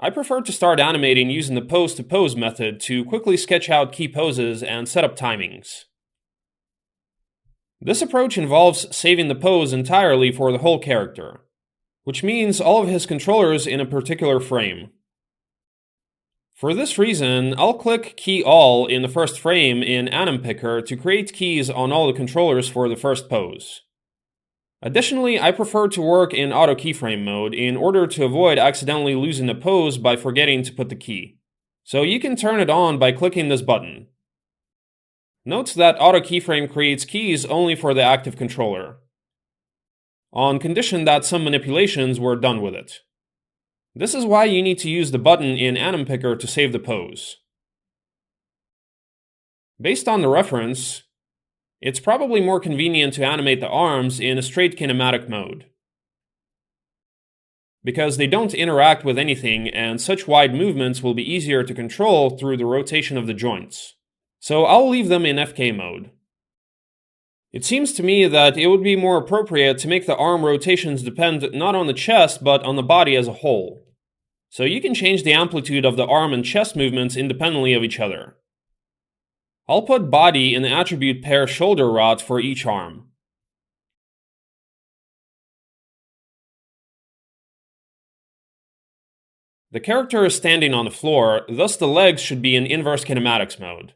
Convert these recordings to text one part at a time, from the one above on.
I prefer to start animating using the pose-to-pose method to quickly sketch out key poses and set up timings. This approach involves saving the pose entirely for the whole character, which means all of his controllers in a particular frame. For this reason, I'll click Key All in the first frame in Anim Picker to create keys on all the controllers for the first pose. Additionally, I prefer to work in auto keyframe mode in order to avoid accidentally losing a pose by forgetting to put the key. So you can turn it on by clicking this button. Note that auto keyframe creates keys only for the active controller, on condition that some manipulations were done with it. This is why you need to use the button in Anim Picker to save the pose. Based on the reference, it's probably more convenient to animate the arms in a straight kinematic mode, because they don't interact with anything and such wide movements will be easier to control through the rotation of the joints. So I'll leave them in FK mode. It seems to me that it would be more appropriate to make the arm rotations depend not on the chest but on the body as a whole. So you can change the amplitude of the arm and chest movements independently of each other. I'll put body in the attribute pair shoulder rot for each arm. The character is standing on the floor, thus the legs should be in inverse kinematics mode,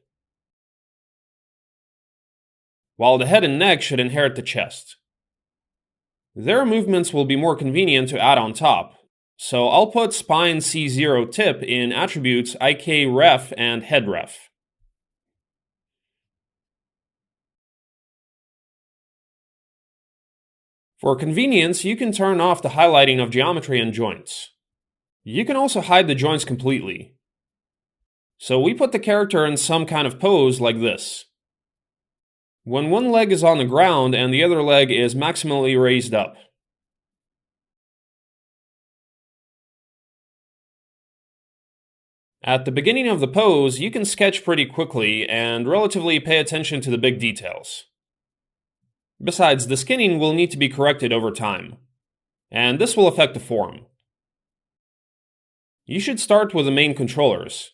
while the head and neck should inherit the chest. Their movements will be more convenient to add on top, so I'll put spine C0 tip in attributes IK ref and head ref. For convenience, you can turn off the highlighting of geometry and joints. You can also hide the joints completely. So we put the character in some kind of pose like this, when one leg is on the ground and the other leg is maximally raised up. At the beginning of the pose, you can sketch pretty quickly and relatively pay attention to the big details. Besides, the skinning will need to be corrected over time, and this will affect the form. You should start with the main controllers,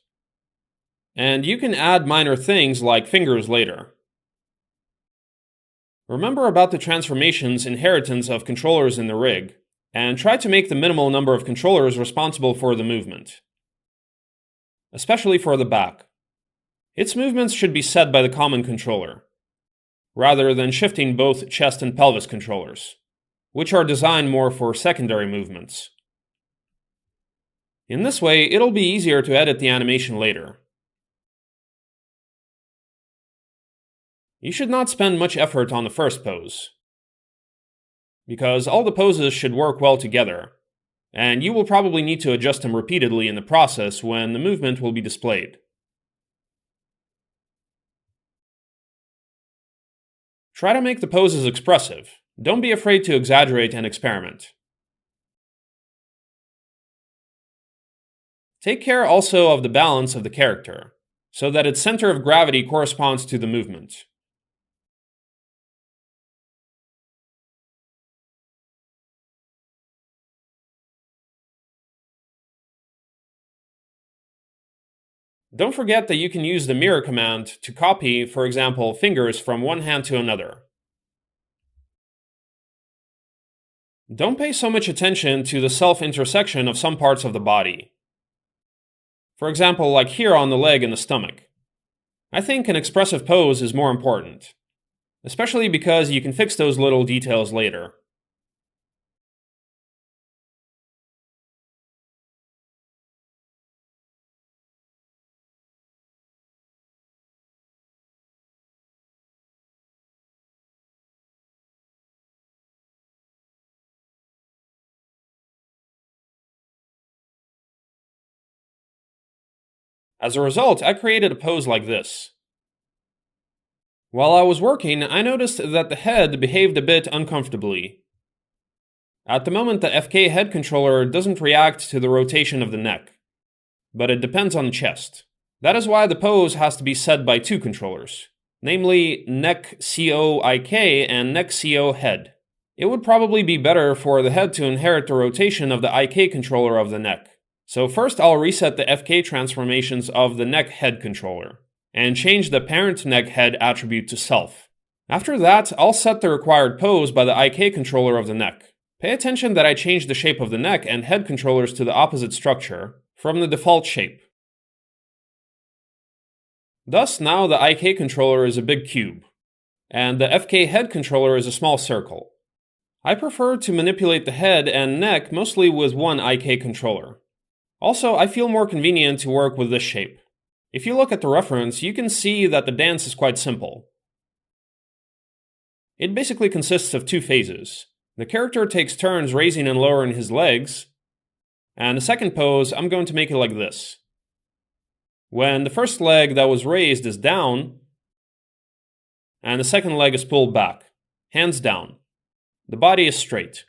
and you can add minor things like fingers later. Remember about the transformations inheritance of controllers in the rig, and try to make the minimal number of controllers responsible for the movement, especially for the back. Its movements should be set by the common controller, rather than shifting both chest and pelvis controllers, which are designed more for secondary movements. In this way, it'll be easier to edit the animation later. You should not spend much effort on the first pose, because all the poses should work well together, and you will probably need to adjust them repeatedly in the process when the movement will be displayed. Try to make the poses expressive. Don't be afraid to exaggerate and experiment. Take care also of the balance of the character, so that its center of gravity corresponds to the movement. Don't forget that you can use the mirror command to copy, for example, fingers from one hand to another. Don't pay so much attention to the self-intersection of some parts of the body. For example, like here on the leg and the stomach. I think an expressive pose is more important, especially because you can fix those little details later. As a result, I created a pose like this. While I was working, I noticed that the head behaved a bit uncomfortably. At the moment, the FK head controller doesn't react to the rotation of the neck, but it depends on the chest. That is why the pose has to be set by two controllers, namely neck CO IK and neck CO head. It would probably be better for the head to inherit the rotation of the IK controller of the neck, So first I'll reset the FK transformations of the neck head controller, and change the parent neck head attribute to self. After that, I'll set the required pose by the IK controller of the neck. Pay attention that I changed the shape of the neck and head controllers to the opposite structure from the default shape. Thus, now the IK controller is a big cube, and the FK head controller is a small circle. I prefer to manipulate the head and neck mostly with one IK controller. Also, I feel more convenient to work with this shape. If you look at the reference, you can see that the dance is quite simple. It basically consists of two phases. The character takes turns raising and lowering his legs, and the second pose, I'm going to make it like this. When the first leg that was raised is down, and the second leg is pulled back, hands down. The body is straight.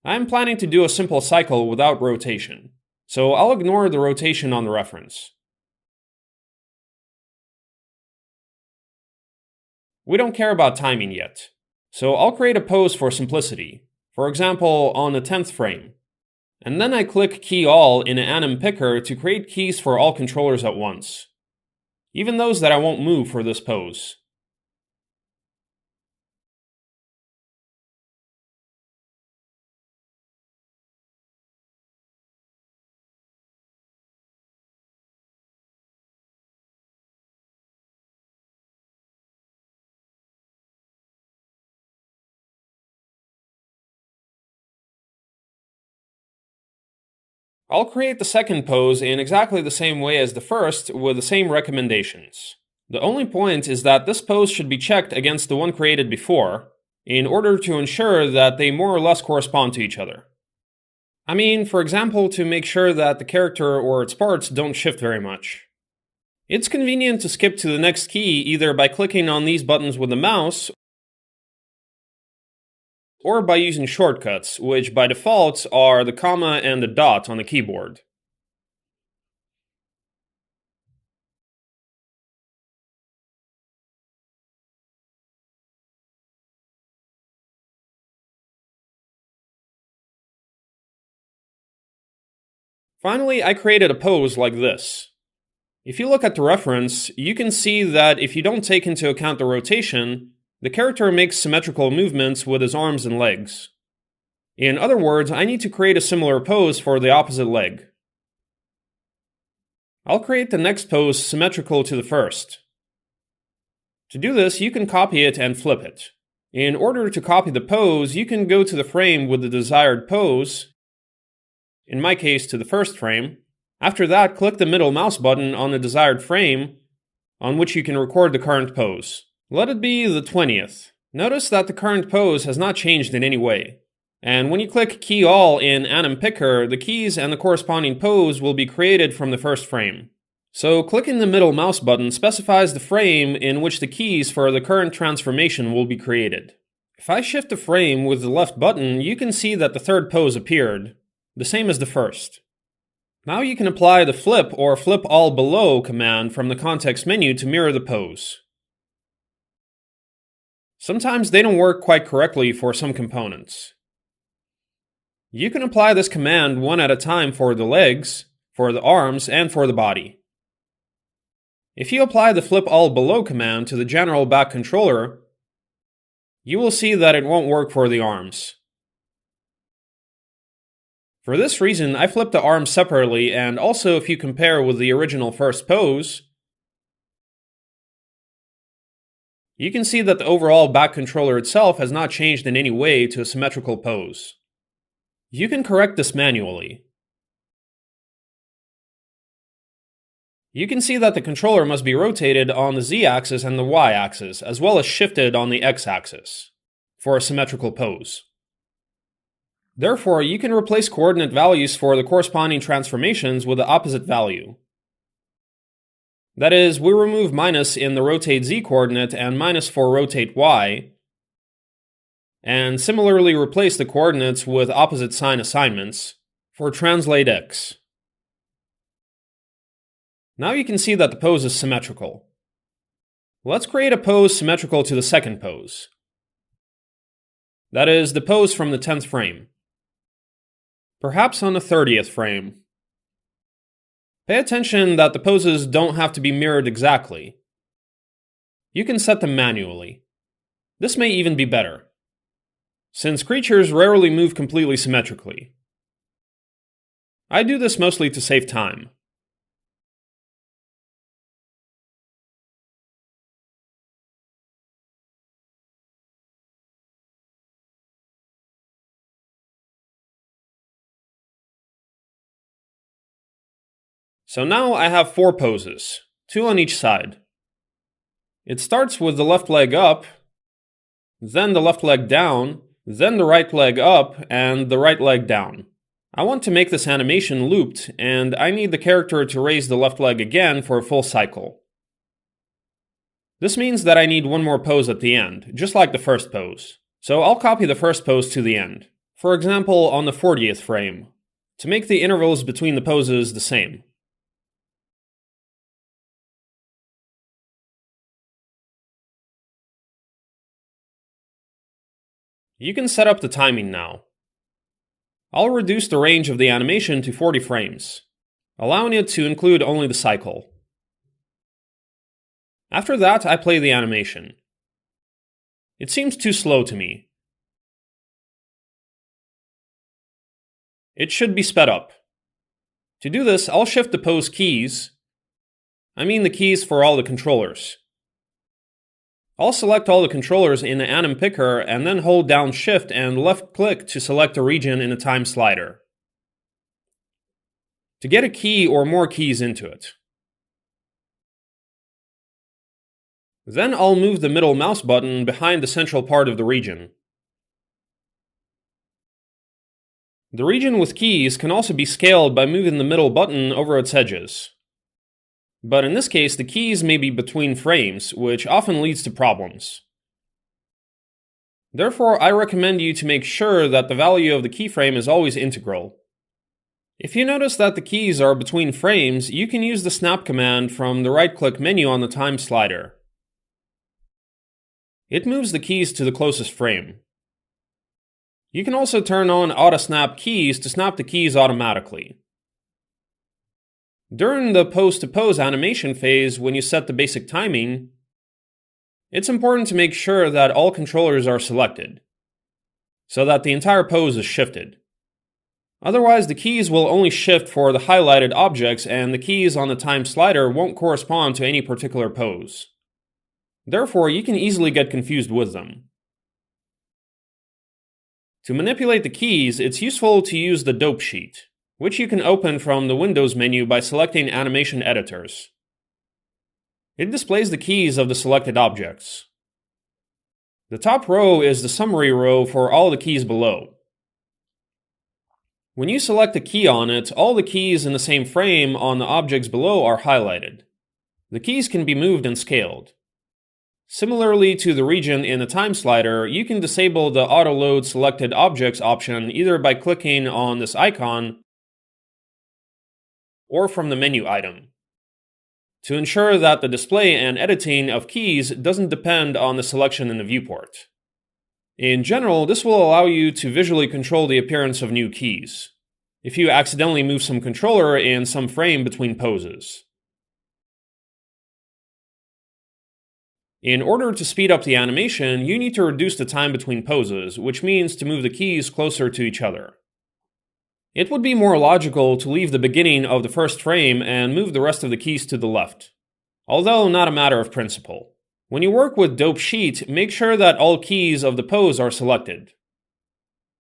I'm planning to do a simple cycle without rotation, so I'll ignore the rotation on the reference. We don't care about timing yet, so I'll create a pose for simplicity, for example on the 10th frame. And then I click Key All in an Anim Picker to create keys for all controllers at once, even those that I won't move for this pose. I'll create the second pose in exactly the same way as the first with the same recommendations. The only point is that this pose should be checked against the one created before, in order to ensure that they more or less correspond to each other. I mean, for example, to make sure that the character or its parts don't shift very much. It's convenient to skip to the next key either by clicking on these buttons with the mouse or by using shortcuts, which by default are the comma and the dot on the keyboard. Finally, I created a pose like this. If you look at the reference, you can see that if you don't take into account the rotation, the character makes symmetrical movements with his arms and legs. In other words, I need to create a similar pose for the opposite leg. I'll create the next pose symmetrical to the first. To do this, you can copy it and flip it. In order to copy the pose, you can go to the frame with the desired pose, in my case to the first frame. After that, click the middle mouse button on the desired frame, on which you can record the current pose. Let it be the 20th. Notice that the current pose has not changed in any way. And when you click Key All in Anim Picker, the keys and the corresponding pose will be created from the first frame. So clicking the middle mouse button specifies the frame in which the keys for the current transformation will be created. If I shift the frame with the left button, you can see that the third pose appeared, the same as the first. Now you can apply the flip or flip all below command from the context menu to mirror the pose. Sometimes they don't work quite correctly for some components. You can apply this command one at a time for the legs, for the arms, and for the body. If you apply the flip all below command to the general back controller, you will see that it won't work for the arms. For this reason, I flipped the arms separately, and also if you compare with the original first pose, you can see that the overall back controller itself has not changed in any way to a symmetrical pose. You can correct this manually. You can see that the controller must be rotated on the Z-axis and the Y-axis, as well as shifted on the X-axis, for a symmetrical pose. Therefore, you can replace coordinate values for the corresponding transformations with the opposite value. That is, we remove minus in the rotate Z coordinate and minus for rotate Y, and similarly replace the coordinates with opposite sign assignments for translate X. Now you can see that the pose is symmetrical. Let's create a pose symmetrical to the second pose. That is, the pose from the 10th frame. Perhaps on the 30th frame. Pay attention that the poses don't have to be mirrored exactly. You can set them manually. This may even be better, since creatures rarely move completely symmetrically. I do this mostly to save time. So now I have 4 poses, 2 on each side. It starts with the left leg up, then the left leg down, then the right leg up, and the right leg down. I want to make this animation looped, and I need the character to raise the left leg again for a full cycle. This means that I need one more pose at the end, just like the first pose. So I'll copy the first pose to the end. For example, on the 40th frame, to make the intervals between the poses the same. You can set up the timing now. I'll reduce the range of the animation to 40 frames, allowing it to include only the cycle. After that, I play the animation. It seems too slow to me. It should be sped up. To do this, I'll shift the pose keys. I mean the keys for all the controllers. I'll select all the controllers in the Anim Picker and then hold down Shift and left click to select a region in the time slider, to get a key or more keys into it. Then I'll move the middle mouse button behind the central part of the region. The region with keys can also be scaled by moving the middle button over its edges. But in this case, the keys may be between frames, which often leads to problems. Therefore, I recommend you to make sure that the value of the keyframe is always integral. If you notice that the keys are between frames, you can use the snap command from the right-click menu on the time slider. It moves the keys to the closest frame. You can also turn on auto-snap keys to snap the keys automatically. During the pose-to-pose animation phase, when you set the basic timing, it's important to make sure that all controllers are selected, so that the entire pose is shifted. Otherwise, the keys will only shift for the highlighted objects, and the keys on the time slider won't correspond to any particular pose. Therefore, you can easily get confused with them. To manipulate the keys, it's useful to use the dope sheet, which you can open from the Windows menu by selecting Animation Editors. It displays the keys of the selected objects. The top row is the summary row for all the keys below. When you select a key on it, all the keys in the same frame on the objects below are highlighted. The keys can be moved and scaled. Similarly to the region in the time slider, you can disable the auto-load selected objects option either by clicking on this icon or from the menu item, to ensure that the display and editing of keys doesn't depend on the selection in the viewport. In general, this will allow you to visually control the appearance of new keys, if you accidentally move some controller in some frame between poses. In order to speed up the animation, you need to reduce the time between poses, which means to move the keys closer to each other. It would be more logical to leave the beginning of the first frame and move the rest of the keys to the left, although not a matter of principle. When you work with Dope Sheet, make sure that all keys of the pose are selected.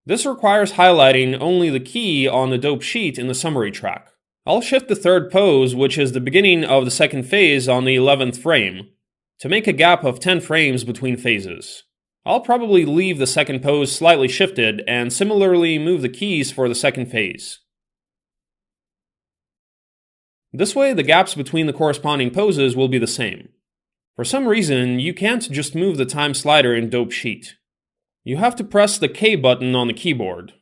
This requires highlighting only the key on the Dope Sheet in the summary track. I'll shift the third pose, which is the beginning of the second phase, on the 11th frame, to make a gap of 10 frames between phases. I'll probably leave the second pose slightly shifted and similarly move the keys for the second phase. This way, the gaps between the corresponding poses will be the same. For some reason, you can't just move the time slider in Dope Sheet. You have to press the K button on the keyboard.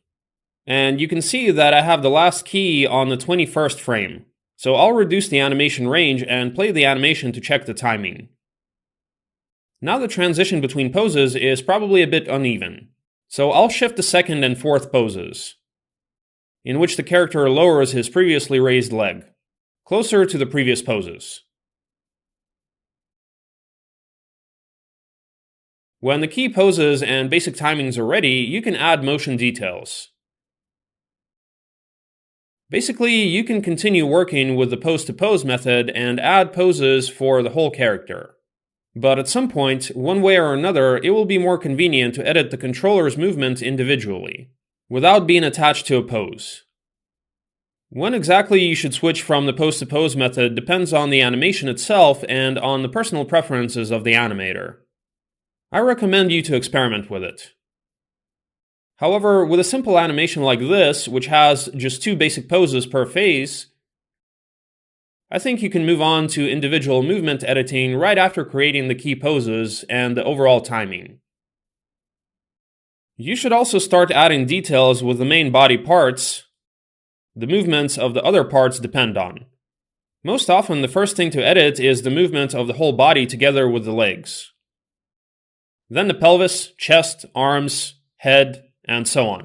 And you can see that I have the last key on the 21st frame, so I'll reduce the animation range and play the animation to check the timing. Now the transition between poses is probably a bit uneven, so I'll shift the second and fourth poses, in which the character lowers his previously raised leg. closer to the previous poses. When the key poses and basic timings are ready, you can add motion details. Basically, you can continue working with the pose-to-pose method and add poses for the whole character. But at some point, one way or another, it will be more convenient to edit the controller's movement individually, without being attached to a pose. When exactly you should switch from the pose-to-pose method depends on the animation itself and on the personal preferences of the animator. I recommend you to experiment with it. However, with a simple animation like this, which has just 2 basic poses per phase, I think you can move on to individual movement editing right after creating the key poses and the overall timing. You should also start adding details with the main body parts the movements of the other parts depend on. Most often, the first thing to edit is the movement of the whole body together with the legs. Then the pelvis, chest, arms, head, and so on.